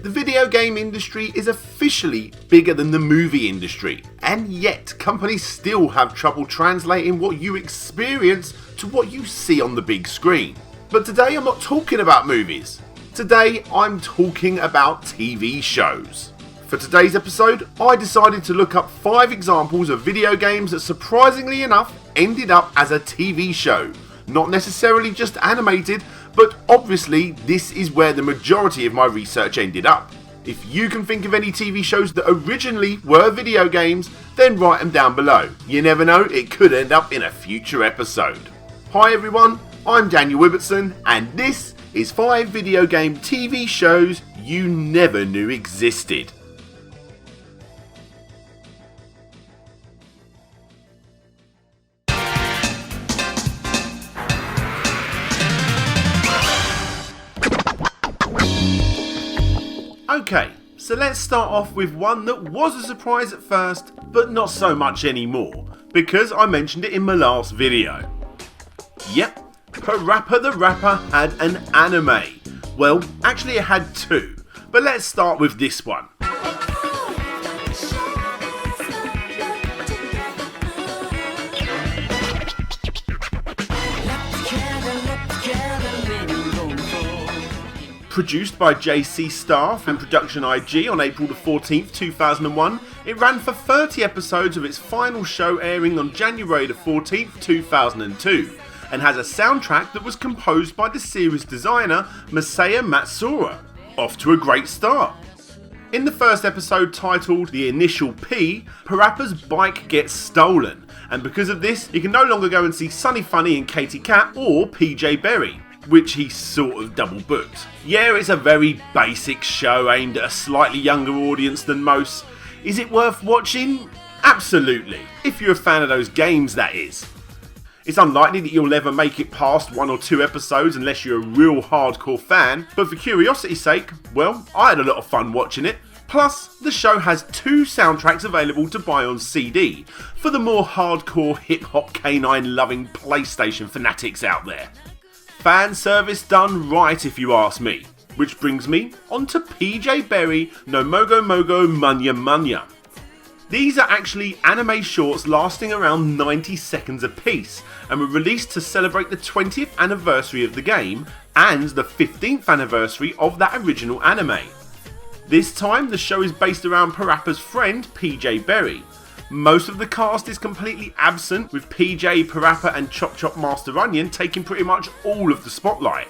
The video game industry is officially bigger than the movie industry, and yet companies still have trouble translating what you experience to what you see on the big screen. But today I'm not talking about movies. Today I'm talking about TV shows. For today's episode, I decided to look up 5 examples of video games that surprisingly enough ended up as a TV show. Not necessarily just animated, but obviously this is where the majority of my research ended up. If you can think of any TV shows that originally were video games, then write them down below. You never know, it could end up in a future episode. Hi everyone, I'm Daniel Ibbertson, and this is 5 video game TV shows you never knew existed. Okay, so let's start off with one that was a surprise at first, but not so much anymore, because I mentioned it in my last video. Yep, Parappa the Rapper had an anime. Well, actually it had 2, but let's start with this one. Produced by JC Staff and Production IG on April the 14th, 2001, it ran for 30 episodes of its final show airing on January the 14th, 2002, and has a soundtrack that was composed by the series designer Masaya Matsuura. Off to a great start. In the first episode titled The Initial P, Parappa's bike gets stolen, and because of this, he can no longer go and see Sunny Funny and Katy Cat or PJ Berry, which he sort of double booked. Yeah, it's a very basic show aimed at a slightly younger audience than most. Is it worth watching? Absolutely, if you're a fan of those games, that is. It's unlikely that you'll ever make it past 1 or 2 episodes unless you're a real hardcore fan, but for curiosity's sake, well, I had a lot of fun watching it. Plus, the show has 2 soundtracks available to buy on CD for the more hardcore hip-hop canine loving PlayStation fanatics out there. Fan service done right if you ask me. Which brings me on to PJ Berry no Mogo Mogo Munya Munya. These are actually anime shorts lasting around 90 seconds apiece and were released to celebrate the 20th anniversary of the game and the 15th anniversary of that original anime. This time the show is based around Parappa's friend PJ Berry. Most of the cast is completely absent, with PJ, Parappa and Chop Chop Master Onion taking pretty much all of the spotlight.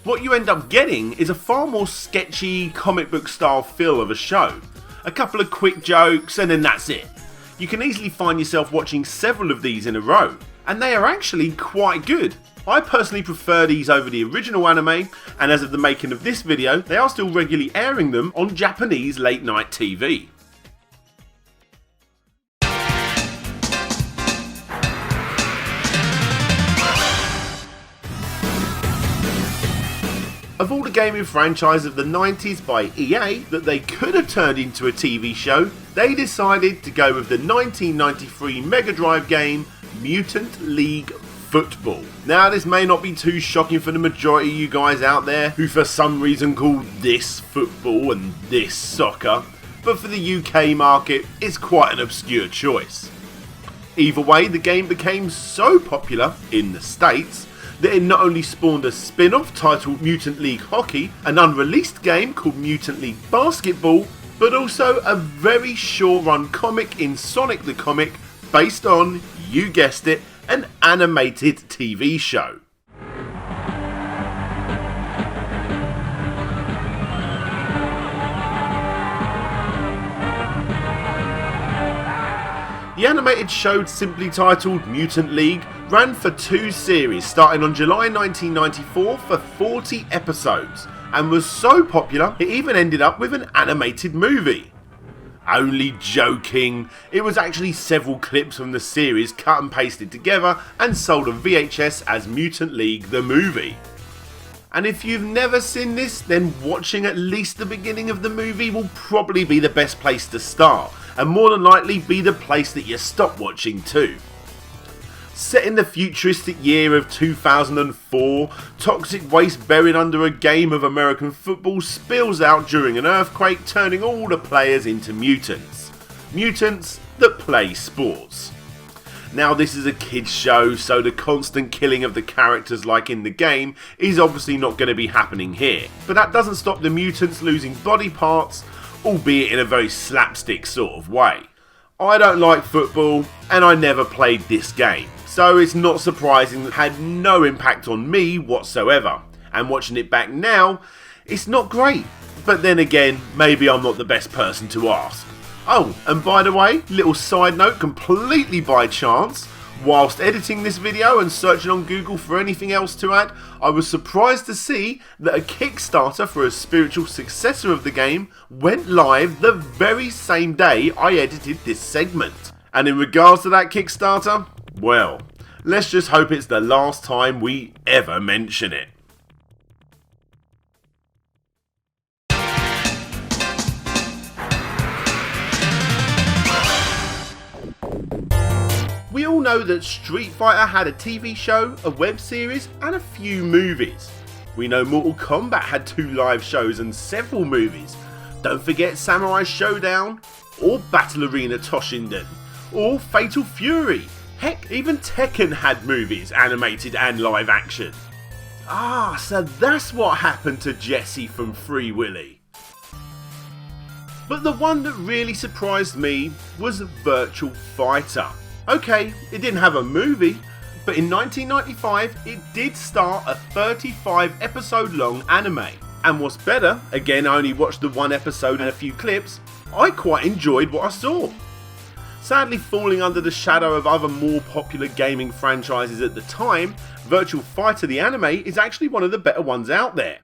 What you end up getting is a far more sketchy, comic book style feel of a show. A couple of quick jokes and then that's it. You can easily find yourself watching several of these in a row, and they are actually quite good. I personally prefer these over the original anime, and as of the making of this video, they are still regularly airing them on Japanese late night TV. Of all the gaming franchises of the 90s by EA that they could have turned into a TV show, they decided to go with the 1993 Mega Drive game Mutant League Football. Now this may not be too shocking for the majority of you guys out there who for some reason call this football and this soccer, but for the UK market it's quite an obscure choice. Either way, the game became so popular in the States that it not only spawned a spin-off titled Mutant League Hockey, an unreleased game called Mutant League Basketball, but also a very short-run comic in Sonic the Comic based on, you guessed it, an animated TV show. The animated show, simply titled Mutant League, ran for 2 series starting on July 1994 for 40 episodes and was so popular it even ended up with an animated movie. Only joking, it was actually several clips from the series cut and pasted together and sold on VHS as Mutant League the movie. And if you've never seen this, then watching at least the beginning of the movie will probably be the best place to start, and more than likely be the place that you stop watching too. Set in the futuristic year of 2004, toxic waste buried under a game of American football spills out during an earthquake, turning all the players into mutants. Mutants that play sports. Now this is a kids show, so the constant killing of the characters like in the game is obviously not going to be happening here. But that doesn't stop the mutants losing body parts, albeit in a very slapstick sort of way. I don't like football, and I never played this game, so it's not surprising that it had no impact on me whatsoever. And watching it back now, it's not great. But then again, maybe I'm not the best person to ask. Oh, and by the way, little side note completely by chance, whilst editing this video and searching on Google for anything else to add, I was surprised to see that a Kickstarter for a spiritual successor of the game went live the very same day I edited this segment. And in regards to that Kickstarter, well, let's just hope it's the last time we ever mention it. We all know that Street Fighter had a TV show, a web series, and a few movies. We know Mortal Kombat had 2 live shows and several movies. Don't forget Samurai Showdown, or Battle Arena Toshinden, or Fatal Fury. Heck, even Tekken had movies, animated and live action. Ah, so that's what happened to Jesse from Free Willy. But the one that really surprised me was Virtua Fighter. Okay, it didn't have a movie, but in 1995 it did star a 35 episode long anime. And what's better, again I only watched the 1 episode and a few clips, I quite enjoyed what I saw. Sadly falling under the shadow of other more popular gaming franchises at the time, Virtua Fighter the anime is actually one of the better ones out there.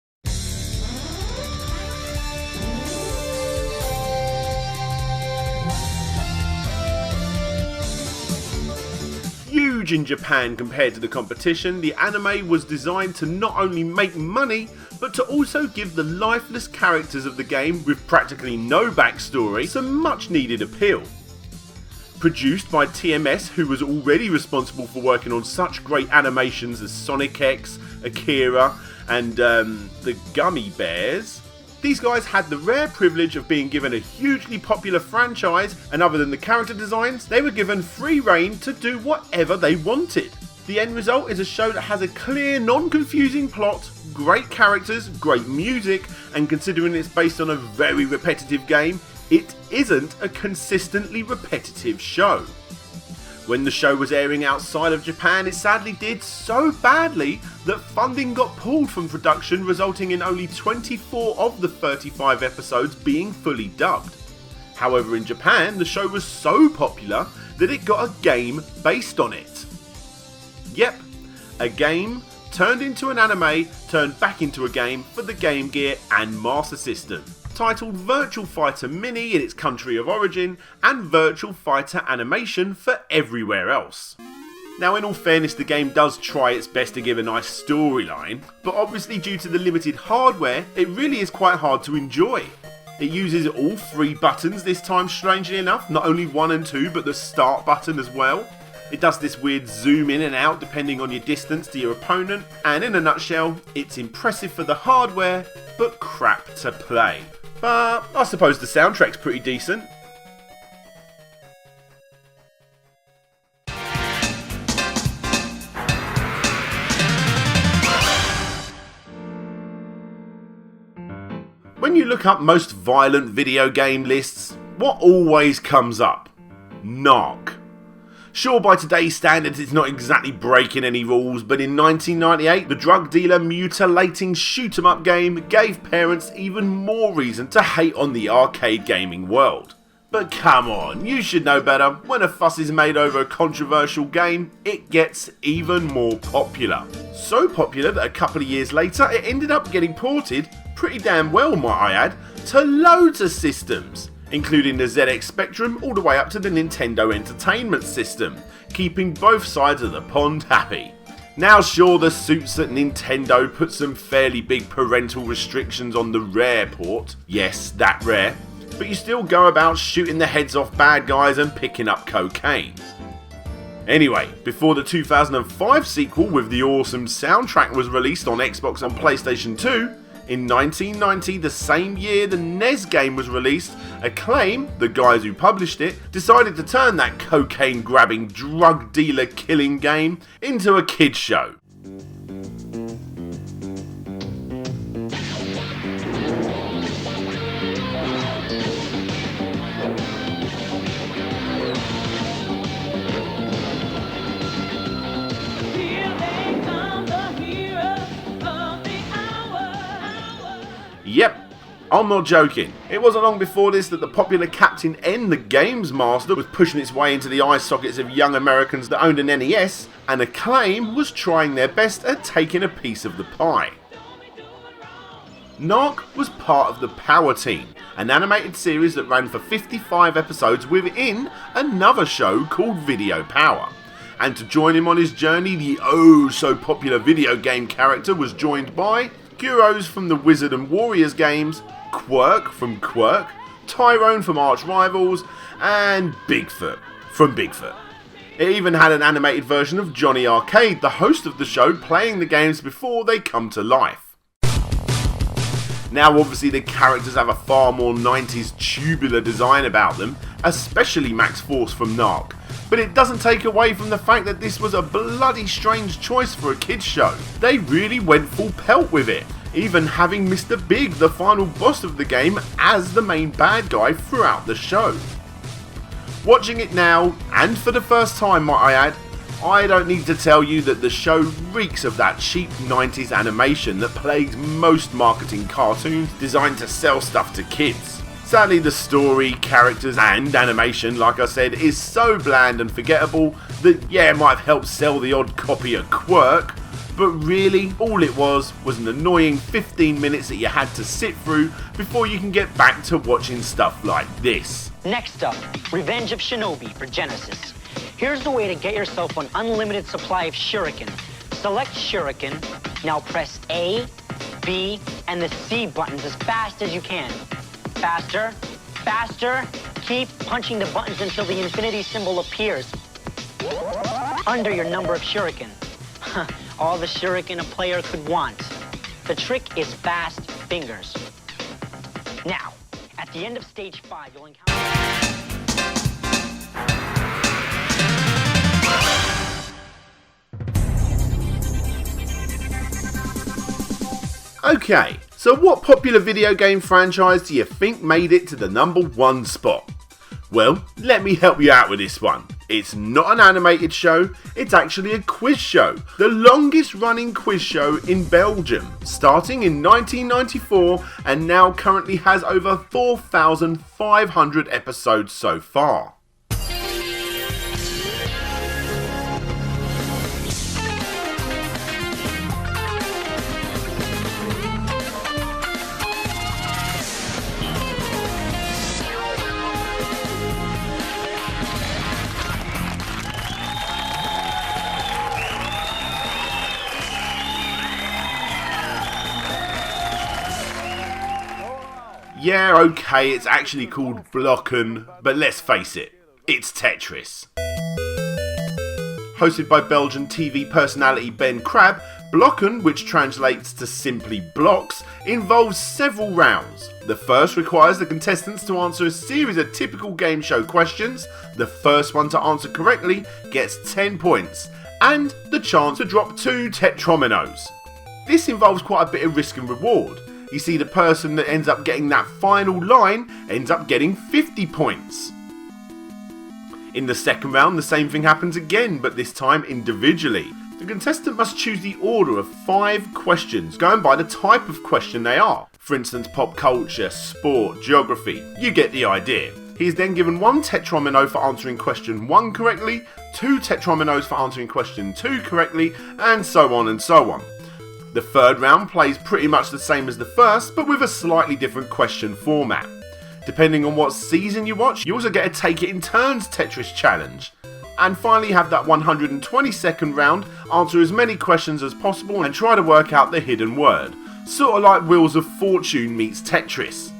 Huge in Japan compared to the competition, the anime was designed to not only make money, but to also give the lifeless characters of the game, with practically no backstory, some much needed appeal. Produced by TMS, who was already responsible for working on such great animations as Sonic X, Akira, and the Gummy Bears, these guys had the rare privilege of being given a hugely popular franchise, and other than the character designs, they were given free reign to do whatever they wanted. The end result is a show that has a clear, non-confusing plot, great characters, great music, and considering it's based on a very repetitive game, it isn't a consistently repetitive show. When the show was airing outside of Japan, it sadly did so badly that funding got pulled from production, resulting in only 24 of the 35 episodes being fully dubbed. However, in Japan, the show was so popular that it got a game based on it. Yep, a game turned into an anime, turned back into a game for the Game Gear and Master System, titled Virtua Fighter Mini in its country of origin, and Virtua Fighter Animation for everywhere else. Now, in all fairness, the game does try its best to give a nice storyline, but obviously due to the limited hardware, it really is quite hard to enjoy. It uses all 3 buttons this time, strangely enough, not only 1 and 2, but the start button as well. It does this weird zoom in and out depending on your distance to your opponent, and in a nutshell, it's impressive for the hardware, but crap to play. But I suppose the soundtrack's pretty decent. When you look up most violent video game lists, what always comes up? Knock. Sure, by today's standards it's not exactly breaking any rules, but in 1998 the drug dealer mutilating shoot 'em up game gave parents even more reason to hate on the arcade gaming world. But come on, you should know better. When a fuss is made over a controversial game, it gets even more popular. So popular that a couple of years later it ended up getting ported, pretty damn well might I add, to loads of systems, including the ZX Spectrum all the way up to the Nintendo Entertainment System, keeping both sides of the pond happy. Now sure, the suits at Nintendo put some fairly big parental restrictions on the Rare port, yes, that rare, but you still go about shooting the heads off bad guys and picking up cocaine. Anyway, before the 2005 sequel with the awesome soundtrack was released on Xbox and PlayStation 2, in 1990, the same year the NES game was released, Acclaim, the guys who published it, decided to turn that cocaine-grabbing, drug dealer-killing game into a kids show. Yep, I'm not joking. It wasn't long before this that the popular Captain N, the Games Master, was pushing its way into the eye sockets of young Americans that owned an NES, and Acclaim was trying their best at taking a piece of the pie. Narc was part of the Power Team, an animated series that ran for 55 episodes within another show called Video Power. And to join him on his journey, the oh so popular video game character was joined by Gyros from the Wizard and Warriors games, Quirk from Quirk, Tyrone from Arch Rivals, and Bigfoot from Bigfoot. It even had an animated version of Johnny Arcade, the host of the show, playing the games before they come to life. Now obviously the characters have a far more 90s tubular design about them, especially Max Force from Narc. But it doesn't take away from the fact that this was a bloody strange choice for a kids show. They really went full pelt with it, even having Mr. Big, the final boss of the game, as the main bad guy throughout the show. Watching it now, and for the first time might I add, I don't need to tell you that the show reeks of that cheap 90s animation that plagues most marketing cartoons designed to sell stuff to kids. Sadly, the story, characters and animation, like I said, is so bland and forgettable that yeah, it might have helped sell the odd copy of Quirk, but really all it was an annoying 15 minutes that you had to sit through before you can get back to watching stuff like this. Next up, Revenge of Shinobi for Genesis. Here's the way to get yourself an unlimited supply of shuriken. Select shuriken, now press A, B, and the C buttons as fast as you can. Faster, faster, keep punching the buttons until the infinity symbol appears under your number of shuriken. All the shuriken a player could want. The trick is fast fingers. Now, at the end of stage 5, you'll encounter... Okay, so what popular video game franchise do you think made it to the #1 spot? Well, let me help you out with this one. It's not an animated show, it's actually a quiz show. The longest running quiz show in Belgium, starting in 1994 and now currently has over 4,500 episodes so far. Yeah, okay, it's actually called Blokken, but let's face it, it's Tetris. Hosted by Belgian TV personality Ben Crab, Blokken, which translates to simply blocks, involves several rounds. The first requires the contestants to answer a series of typical game show questions. The first one to answer correctly gets 10 points, and the chance to drop 2 tetrominos. This involves quite a bit of risk and reward. You see, the person that ends up getting that final line ends up getting 50 points. In the second round, the same thing happens again, but this time individually. The contestant must choose the order of 5 questions, going by the type of question they are. For instance, pop culture, sport, geography. You get the idea. He is then given 1 tetromino for answering question 1 correctly, 2 tetrominos for answering question 2 correctly, and so on and so on. The third round plays pretty much the same as the first, but with a slightly different question format. Depending on what season you watch, you also get a Take It in Turns Tetris challenge. And finally have that 122nd round, answer as many questions as possible and try to work out the hidden word. Sort of like Wheels of Fortune meets Tetris.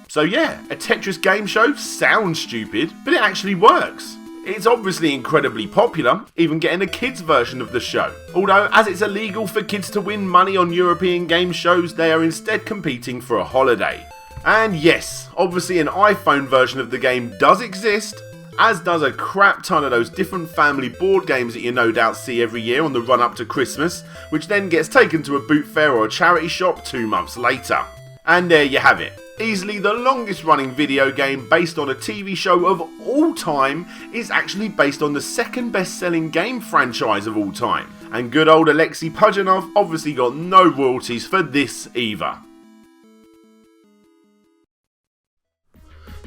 So yeah, a Tetris game show sounds stupid, but it actually works. It's obviously incredibly popular, even getting a kids version of the show. Although, as it's illegal for kids to win money on European game shows, they are instead competing for a holiday. And yes, obviously an iPhone version of the game does exist, as does a crap ton of those different family board games that you no doubt see every year on the run up to Christmas, which then gets taken to a boot fair or a charity shop 2 months later. And there you have it. Easily the longest running video game based on a TV show of all time is actually based on the second best selling game franchise of all time. And good old Alexei Pajitnov obviously got no royalties for this either.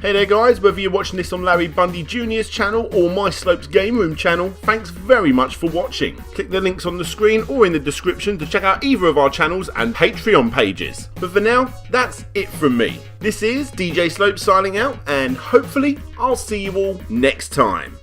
Hey there guys, whether you're watching this on Larry Bundy Jr.'s channel or My Slopes Game Room channel, thanks very much for watching. Click the links on the screen or in the description to check out either of our channels and Patreon pages. But for now, that's it from me. This is DJ Slopes signing out, and hopefully I'll see you all next time.